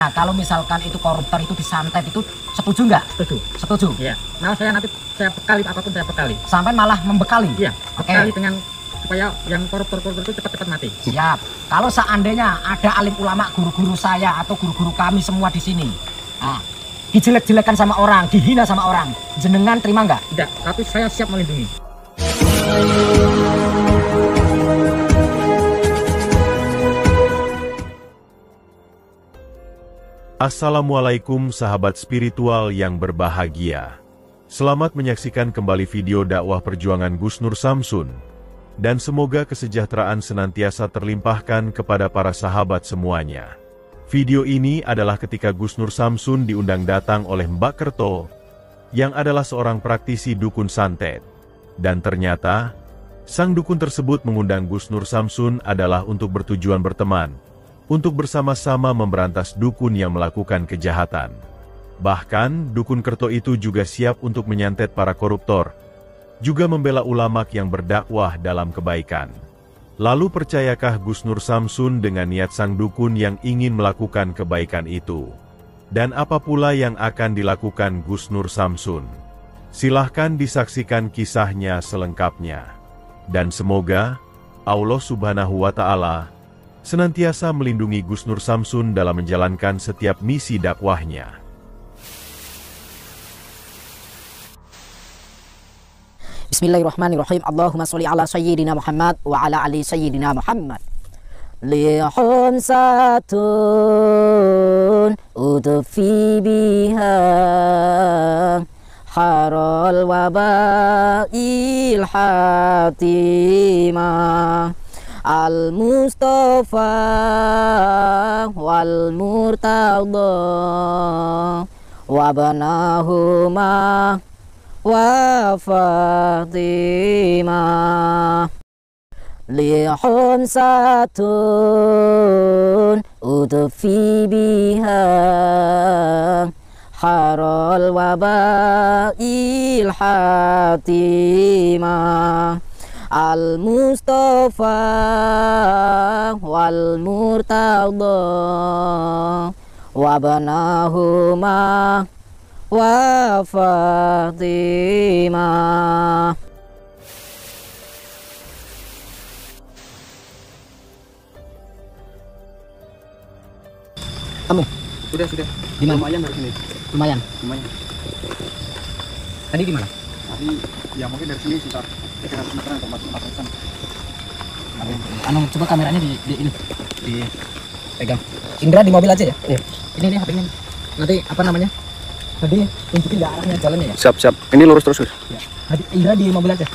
Nah, kalau misalkan itu koruptor itu disantet itu setuju nggak? Setuju. Setuju. Iya. Malah saya bekali apapun saya bekali. Sampai malah membekali. Iya. Oke. Bekali dengan supaya yang koruptor itu cepat-cepat mati. Siap. Kalau seandainya ada alim ulama, guru-guru saya atau guru-guru kami semua di sini, nah, dijelek-jelekan sama orang, dihina sama orang, jenengan terima nggak? Tidak. Tapi saya siap melindungi. Assalamualaikum sahabat spiritual yang berbahagia. Selamat menyaksikan kembali video dakwah perjuangan Gus Nur Samsun. Dan semoga kesejahteraan senantiasa terlimpahkan kepada para sahabat semuanya. Video ini adalah ketika Gus Nur Samsun diundang datang oleh Mbak Kerto, yang adalah seorang praktisi dukun santet. Dan ternyata, sang dukun tersebut mengundang Gus Nur Samsun adalah untuk bertujuan berteman, untuk bersama-sama memberantas dukun yang melakukan kejahatan. Bahkan, dukun Kerto itu juga siap untuk menyantet para koruptor, juga membela ulama yang berdakwah dalam kebaikan. Lalu percayakah Gus Nur Samsun dengan niat sang dukun yang ingin melakukan kebaikan itu? Dan apa pula yang akan dilakukan Gus Nur Samsun? Silahkan disaksikan kisahnya selengkapnya. Dan semoga Allah Subhanahu wa Ta'ala senantiasa melindungi Gus Nur Samsun dalam menjalankan setiap misi dakwahnya. Bismillahirrahmanirrahim. Allahumma sholli ala sayyidina Muhammad wa ala ali sayyidina Muhammad. Lihum satun udfi biha harul wabail hatimah al-Mustafa wal-Murtada wabanahuma wa Fatimah. Lihum satun udfi biha harul wabail hatimah al-Mustafa wal-Murtada wabanahuma wa Fatimah. Kamu? Sudah. Di mana? Lumayan dari sini. Lumayan. Tadi di mana? Tadi ya mungkin dari sini sekitar 300 meter atau 400 meter. Coba kameranya dipegang. Indra di mobil aja ya? Iya. Ini HP-nya. Nanti apa namanya? Tadi tunjukin nggak arahnya jalannya ya? Siap. Ini lurus terus. Ya. Indra di mobil aja.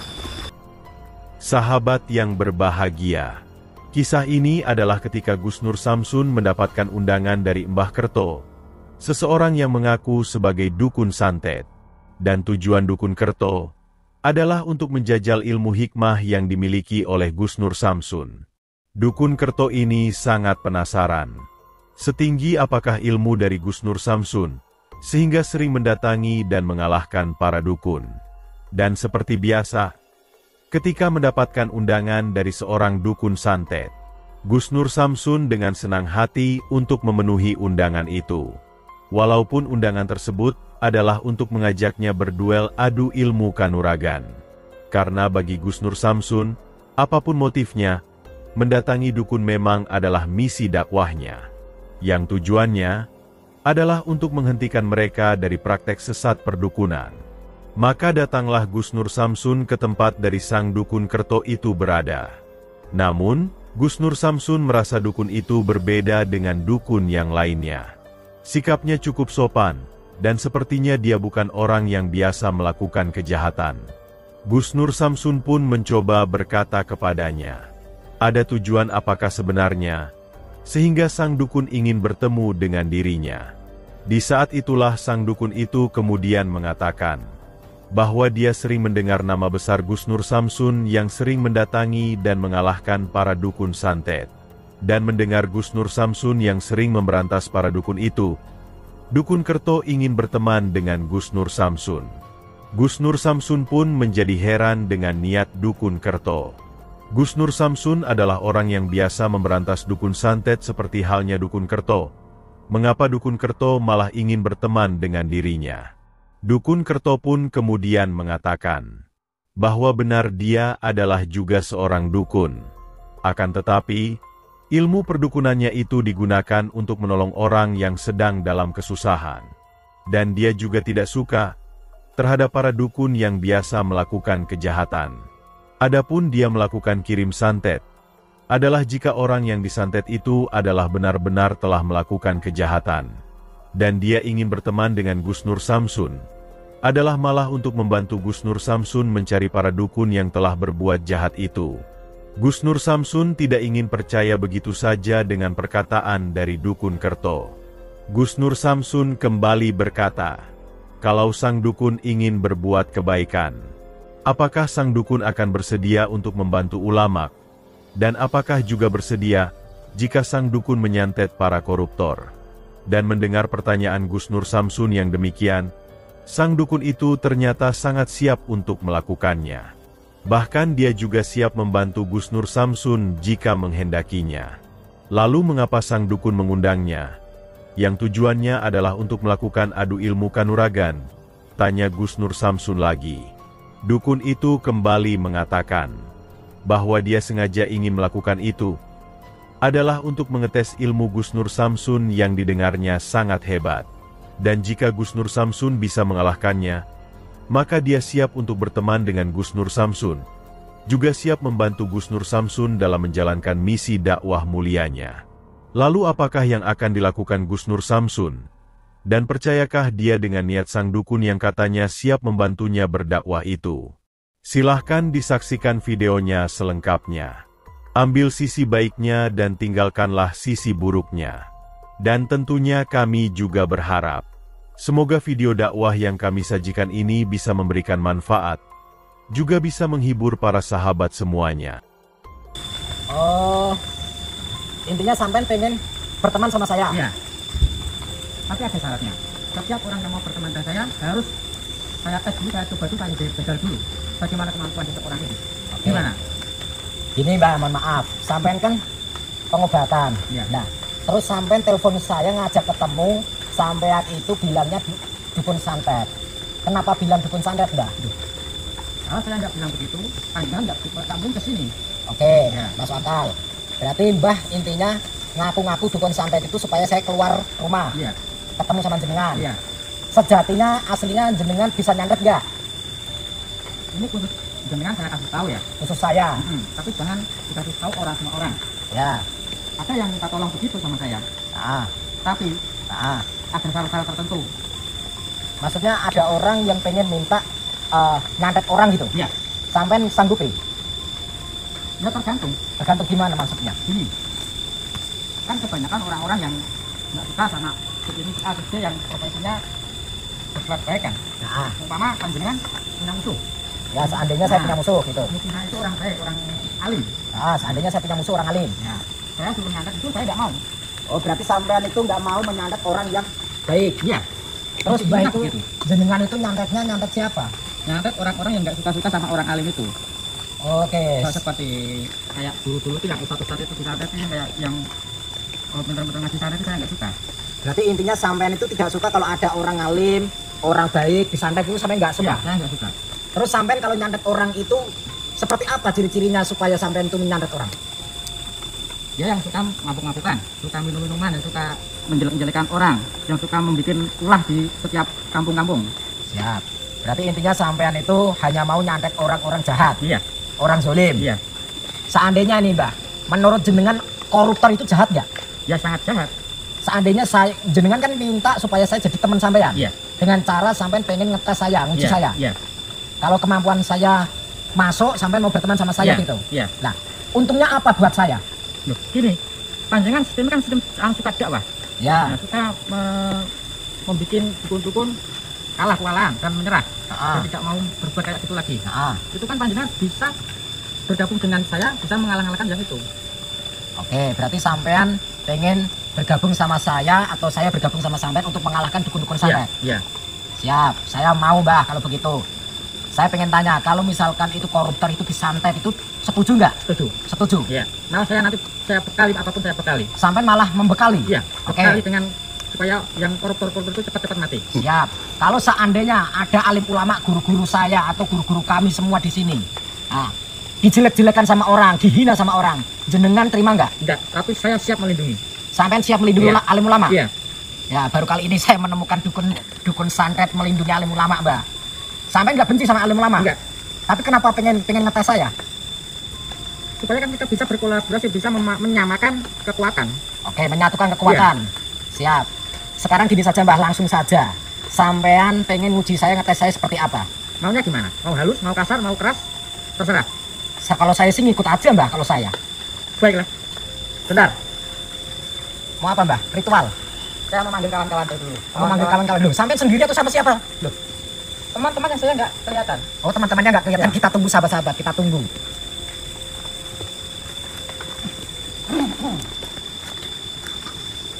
Sahabat yang berbahagia, kisah ini adalah ketika Gus Nur Samsun mendapatkan undangan dari Mbah Kerto, seseorang yang mengaku sebagai dukun santet. Dan tujuan dukun Kerto adalah untuk menjajal ilmu hikmah yang dimiliki oleh Gus Nur Samsun. Dukun Kerto ini sangat penasaran, setinggi apakah ilmu dari Gus Nur Samsun, sehingga sering mendatangi dan mengalahkan para dukun. Dan seperti biasa, ketika mendapatkan undangan dari seorang dukun santet, Gus Nur Samsun dengan senang hati untuk memenuhi undangan itu. Walaupun undangan tersebut adalah untuk mengajaknya berduel adu ilmu kanuragan. Karena bagi Gus Nur Samsun, apapun motifnya, mendatangi dukun memang adalah misi dakwahnya. Yang tujuannya adalah untuk menghentikan mereka dari praktek sesat perdukunan. Maka datanglah Gus Nur Samsun ke tempat dari sang dukun Kerto itu berada. Namun, Gus Nur Samsun merasa dukun itu berbeda dengan dukun yang lainnya. Sikapnya cukup sopan, dan sepertinya dia bukan orang yang biasa melakukan kejahatan. Gus Nur Samsun pun mencoba berkata kepadanya, ada tujuan apakah sebenarnya, sehingga sang dukun ingin bertemu dengan dirinya. Di saat itulah sang dukun itu kemudian mengatakan, bahwa dia sering mendengar nama besar Gus Nur Samsun yang sering mendatangi dan mengalahkan para dukun santet. Dan mendengar Gus Nur Samsun yang sering memberantas para dukun itu, dukun Kerto ingin berteman dengan Gus Nur Samsun. Gus Nur Samsun pun menjadi heran dengan niat dukun Kerto. Gus Nur Samsun adalah orang yang biasa memberantas dukun santet seperti halnya dukun Kerto. mengapa Dukun Kerto malah ingin berteman dengan dirinya. Dukun Kerto pun kemudian mengatakan bahwa benar dia adalah juga seorang dukun. Akan tetapi, ilmu perdukunannya itu digunakan untuk menolong orang yang sedang dalam kesusahan. Dan dia juga tidak suka terhadap para dukun yang biasa melakukan kejahatan. Adapun dia melakukan kirim santet, adalah jika orang yang disantet itu adalah benar-benar telah melakukan kejahatan. Dan dia ingin berteman dengan Gus Nur Samsun, adalah malah untuk membantu Gus Nur Samsun mencari para dukun yang telah berbuat jahat itu. Gus Nur Samsun tidak ingin percaya begitu saja dengan perkataan dari Dukun Kerto. Gus Nur Samsun kembali berkata, kalau sang dukun ingin berbuat kebaikan, apakah sang dukun akan bersedia untuk membantu ulama? Dan apakah juga bersedia jika sang dukun menyantet para koruptor? Dan mendengar pertanyaan Gus Nur Samsun yang demikian, sang dukun itu ternyata sangat siap untuk melakukannya. Bahkan dia juga siap membantu Gus Nur Samsun jika menghendakinya. Lalu mengapa sang dukun mengundangnya? Yang tujuannya adalah untuk melakukan adu ilmu kanuragan, tanya Gus Nur Samsun lagi. Dukun itu kembali mengatakan bahwa dia sengaja ingin melakukan itu adalah untuk mengetes ilmu Gus Nur Samsun yang didengarnya sangat hebat. Dan jika Gus Nur Samsun bisa mengalahkannya, maka dia siap untuk berteman dengan Gus Nur Samsun, juga siap membantu Gus Nur Samsun dalam menjalankan misi dakwah mulianya. Lalu apakah yang akan dilakukan Gus Nur Samsun? Dan percayakah dia dengan niat sang dukun yang katanya siap membantunya berdakwah itu? Silahkan disaksikan videonya selengkapnya. Ambil sisi baiknya dan tinggalkanlah sisi buruknya. Dan tentunya kami juga berharap, semoga video dakwah yang kami sajikan ini bisa memberikan manfaat, juga bisa menghibur para sahabat semuanya. Oh, intinya sampean pengen berteman sama saya? Iya. Tapi ada syaratnya. Setiap orang yang mau berteman dengan saya harus saya tes dulu, saya coba dulu, saya begal dulu. Bagaimana kemampuan seseorang ini? Oke. Gimana? Gini Mbak, mohon maaf, sampean kan pengobatan. Iya. Nah, terus sampean telepon saya ngajak ketemu, sampean itu bilangnya dukun santet. Kenapa bilang dukun santet, Mbak? Kalau saya nggak bilang begitu, Anda nggak bertambung ke sini. Oke, Ya. masuk akal. Berarti Mbah intinya ngaku-ngaku dukun santet itu supaya saya keluar rumah, Iya. ketemu sama jenengan. Iya. Sejatinya aslinya jenengan bisa nyantet nggak? Ini khusus jenengan saya kasih tahu ya. Khusus saya. Tapi jangan dikasih tahu orang sama orang. Ya. Ada yang minta tolong begitu sama saya. Nah, Tapi nah. ada syarat-syarat tertentu. Maksudnya ada orang yang pengen minta nyantet orang gitu. Iya. Sampean sanggupi? Ya tergantung. Tergantung gimana maksudnya? Ini kan kebanyakan orang-orang yang nggak suka sama ini A, B yang profesinya berbuat baik kan. Nah, Umpama kan jenengan punya musuh. ya seandainya saya punya musuh gitu. Musuhnya itu orang baik, orang alim. Nah, seandainya saya punya musuh orang alim. Ya, saya suruh nyantet itu saya nggak mau. Oh, berarti sampean itu nggak mau menyantet orang yang baik. Iya. Terus Intinya Mbah itu begitu. jenengan itu nyantetnya nyantet siapa? Nyantet orang-orang yang nggak suka-suka sama orang alim itu. Oke. Seperti kayak dulu-dulu itu yang ustadz-ustadz itu disantetnya kayak yang bener-bener ngaji santet itu saya nggak suka. Berarti intinya sampean itu tidak suka kalau ada orang alim, orang baik disantet itu sampean nggak suka. Iya, saya nggak suka. Terus sampean kalau nyantet orang itu seperti apa ciri-cirinya supaya sampean itu menyantet orang? Dia yang suka mabuk-mabukan, suka minum-minuman, yang suka menjelek-jelekan orang, yang suka membuat ulah di setiap kampung-kampung. Siap. Berarti intinya sampean itu hanya mau nyantet orang-orang jahat, Iya, orang zolim. iya. Seandainya nih Mbah, menurut jenengan koruptor itu jahat nggak? Ya sangat jahat. Seandainya saya jenengan kan minta supaya saya jadi teman sampean. Iya. Dengan cara sampean pengen ngetes saya, nguji Iya, saya. Iya. Kalau kemampuan saya masuk, sampean mau berteman sama saya Iya, gitu. Iya. Nah, untungnya apa buat saya? Loh, gini, panjangan sistemnya kan sistem yang suka dakwah. Ya. Nah, suka membuat dukun-dukun kalah kewalahan dan menyerah dan tidak mau berbuat kayak gitu lagi. Itu kan panjenengan bisa bergabung dengan saya, bisa mengalah-alahkan yang itu. Oke, berarti sampean pengen bergabung sama saya atau saya bergabung sama sampean untuk mengalahkan dukun-dukun sampean? Iya. Siap, saya mau Mbah kalau begitu. Saya pengen tanya, kalau misalkan itu koruptor itu disantet itu setuju nggak? Setuju. Setuju. Iya. Nah, saya nanti saya bekali apapun saya bekali. Sampai malah membekali. Iya. Oke. Bekali dengan supaya yang koruptor-koruptor itu cepat-cepat mati. Siap. Kalau seandainya ada alim ulama, guru-guru saya atau guru-guru kami semua di sini, nah, dijelek-jelekan sama orang, dihina sama orang, jenengan terima nggak? Enggak, tapi saya siap melindungi. Sampai siap melindungi Iya. alim ulama? Iya. Ya, baru kali ini saya menemukan dukun santet melindungi alim ulama, Mbak. Sampai nggak benci sama alim ulama? Enggak. Tapi kenapa pengen ngetes saya? Supaya kan kita bisa berkolaborasi, bisa menyamakan kekuatan. Oke, menyatukan kekuatan. Siap. Sekarang gini saja, Mbah, langsung saja. Sampean pengen nguji saya, ngetes saya seperti apa? Maunya gimana? Mau halus, mau kasar, mau keras? Terserah. Kalau saya sih ngikut aja, Mbah, kalau saya. Baiklah. Bentar. Mau apa, Mbah? Ritual. Saya mau manggil kawan-kawan dulu. Mau manggil kawan-kawan dulu. Sampai sendiri atau sama siapa? Loh. Teman-teman yang saya nggak kelihatan. Oh, teman-temannya nggak kelihatan. Ya. Kita tunggu, sahabat-sahabat. Kita tunggu.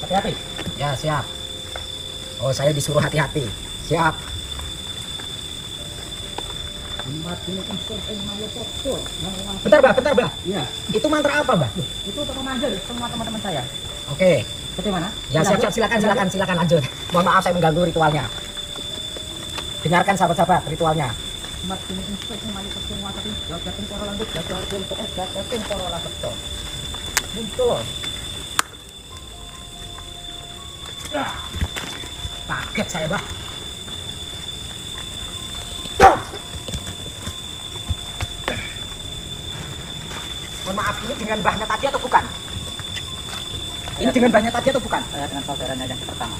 Hati-hati. Ya, siap. Oh, saya disuruh hati-hati. Siap. Bentar, Mbah. Iya. Itu mantra apa, Mbah? Itu untuk memanggil semua teman-teman saya. Oke. Bagaimana? Ya, siap. Silakan lanjut. Mohon maaf saya mengganggu ritualnya. Dengarkan sahabat-sahabat ritualnya. Muncul. Kaget saya, Mbah. Mohon maaf, ini dengan mbahnya tadi atau bukan? Ini dengan mbahnya tadi atau bukan? Saya dengan saudaranya yang pertama.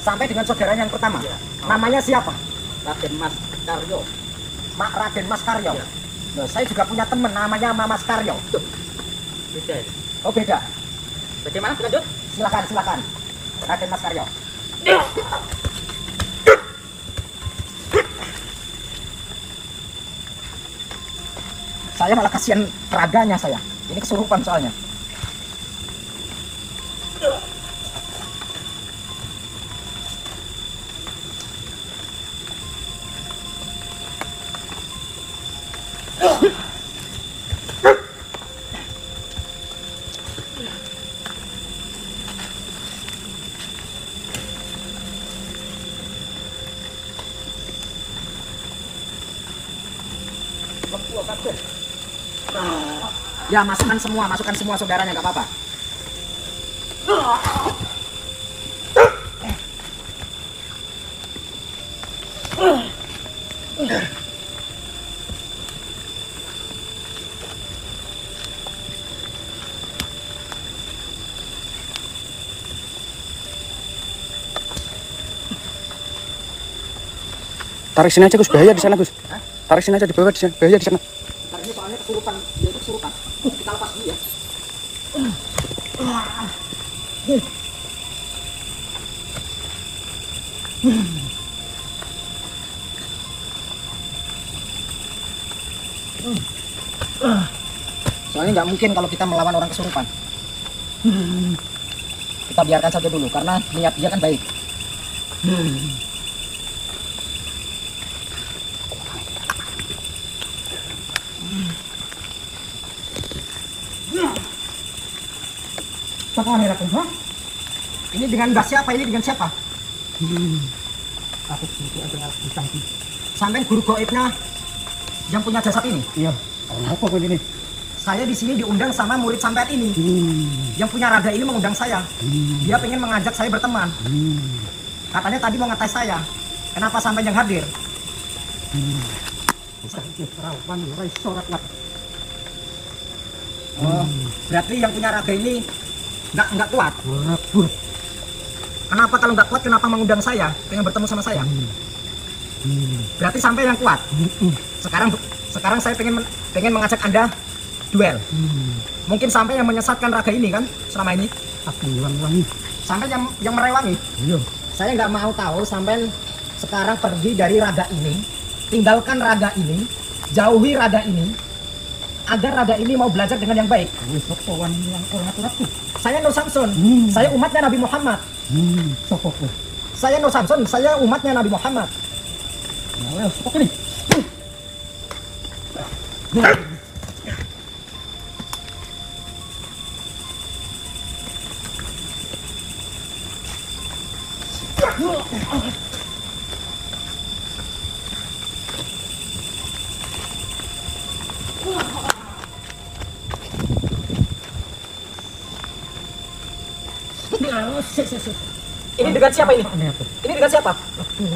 Sampai dengan saudaranya yang pertama. Namanya siapa? Raden Mas Karyo. Mak Raden Mas Karyo. Iya. Loh, saya juga punya teman namanya Mas Karyo. Beda. Oh, beda. Bagaimana? Lanjut. Silakan. Raden Mas Karyo. Saya malah kasihan raganya saya. Ini kesurupan soalnya. Ya, masukkan semua saudaranya, nggak apa-apa. Tarik sini aja Gus, bahaya di sana Gus. Tarik sini aja di bawah, bahaya di sana. Ntar ini soalnya kesurupan, dia itu kesurupan. Kita lepas dulu ya. Soalnya nggak mungkin kalau kita melawan orang kesurupan. Kita biarkan saja dulu karena niat dia kan baik. Ini dengan mbah siapa? Ini dengan siapa? Sampai guru goibnya yang punya jasad ini. Iya. Apa kok ini? Saya di sini diundang sama murid sampean ini. Yang punya raga ini mengundang saya. Dia pengen mengajak saya berteman. Katanya tadi mau ngetes saya. Kenapa sampai yang hadir? Oh, berarti yang punya raga ini nggak kuat. Kenapa kalau nggak kuat? Kenapa mengundang saya? Pengen bertemu sama saya? Berarti sampai yang kuat. Sekarang saya pengen mengajak Anda duel. Mungkin sampai yang menyesatkan raga ini kan selama ini. Sampai yang merewangi. Saya nggak mau tahu sampai sekarang pergi dari raga ini, tinggalkan raga ini, jauhi raga ini, agar raga ini mau belajar dengan yang baik. Saya Nur Samsun, saya umatnya Nabi Muhammad. Saya Nur Samsun, saya umatnya Nabi Muhammad. Ini dengan siapa ini? Ini dengan siapa?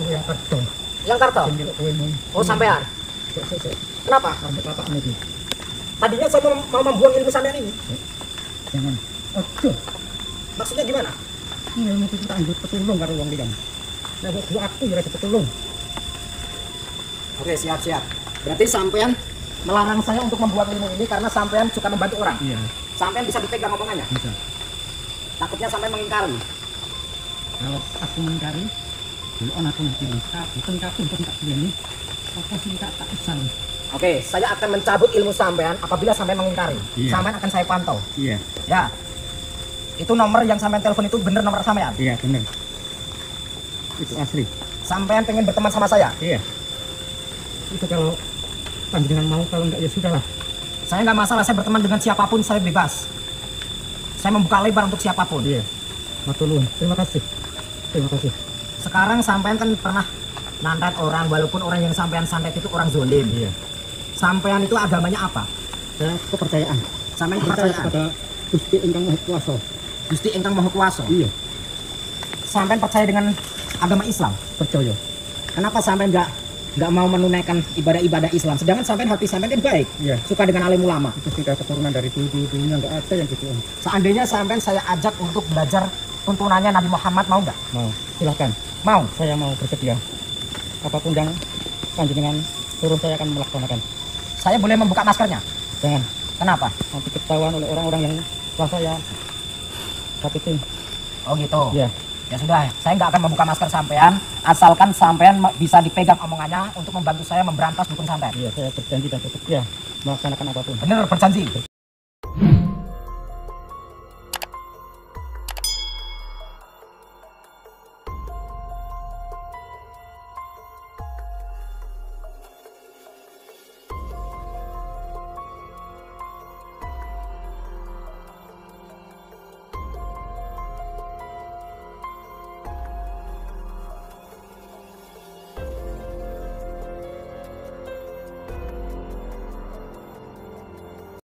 Yang kartu. Yang karto. Oh, sampean. Kenapa? Tadinya saya mau membuang ilmu sampean ini. Jangan. Aduh. Maksudnya gimana? Ini ilmu kita ambil petulung karo wong liyan. Nek gua aku ya ada petulung. Oke, siap. Berarti sampean melarang saya untuk membuat ilmu ini karena sampean suka membantu orang. Iya, Sampean bisa dipegang omongannya. bisa. Takutnya sampean mengingkari. Kalau aku mengingkari, dulu aku nanti minta, bukan aku pun tak begini. Aku minta tak pesan. Oke, saya akan mencabut ilmu sampean apabila sampean mengingkari. Iya. Sampean akan saya pantau. Iya, Ya. Itu nomor yang sampean telepon itu bener nomor sampean. iya benar. Itu asli. Sampean pengen berteman sama saya. Iya. Itu kalau panjenengan mau, kalau enggak ya sudahlah. Saya nggak masalah, saya berteman dengan siapapun, saya bebas. Saya membuka lebar untuk siapapun. Iya. Matulun. Terima kasih. Terima kasih. Sekarang sampean kan pernah nandat orang, walaupun orang yang sampean santet itu orang zolim. Iya. Sampean itu agamanya apa? Saya kepercayaan. Sampean Percaya kepercayaan. kepada Gusti Ingkang Maha Kuwasa. Gusti Ingkang Maha Kuwasa. Iya. Sampean percaya dengan agama Islam. Percaya. Kenapa sampean nggak mau menunaikan ibadah-ibadah Islam? Sedangkan sampean hati sampean kan baik. Iya. Suka dengan alim ulama. Itu sudah keturunan dari dulu-dulunya, nggak ada yang gitu. Seandainya sampean saya ajak untuk belajar tuntunannya Nabi Muhammad, mau nggak? Mau. Silakan. Mau. Saya mau bersedia. Apapun yang panjenengan suruh, saya akan melaksanakan. Saya boleh membuka maskernya? Jangan Kenapa? nanti ketahuan oleh orang-orang yang setelah saya tapikin. Oh gitu. Ya. Ya sudah, saya nggak akan membuka masker sampean, asalkan sampean bisa dipegang omongannya untuk membantu saya memberantas dukun santet. Iya, saya berjanji dan setia melaksanakan apapun. Bener, berjanji.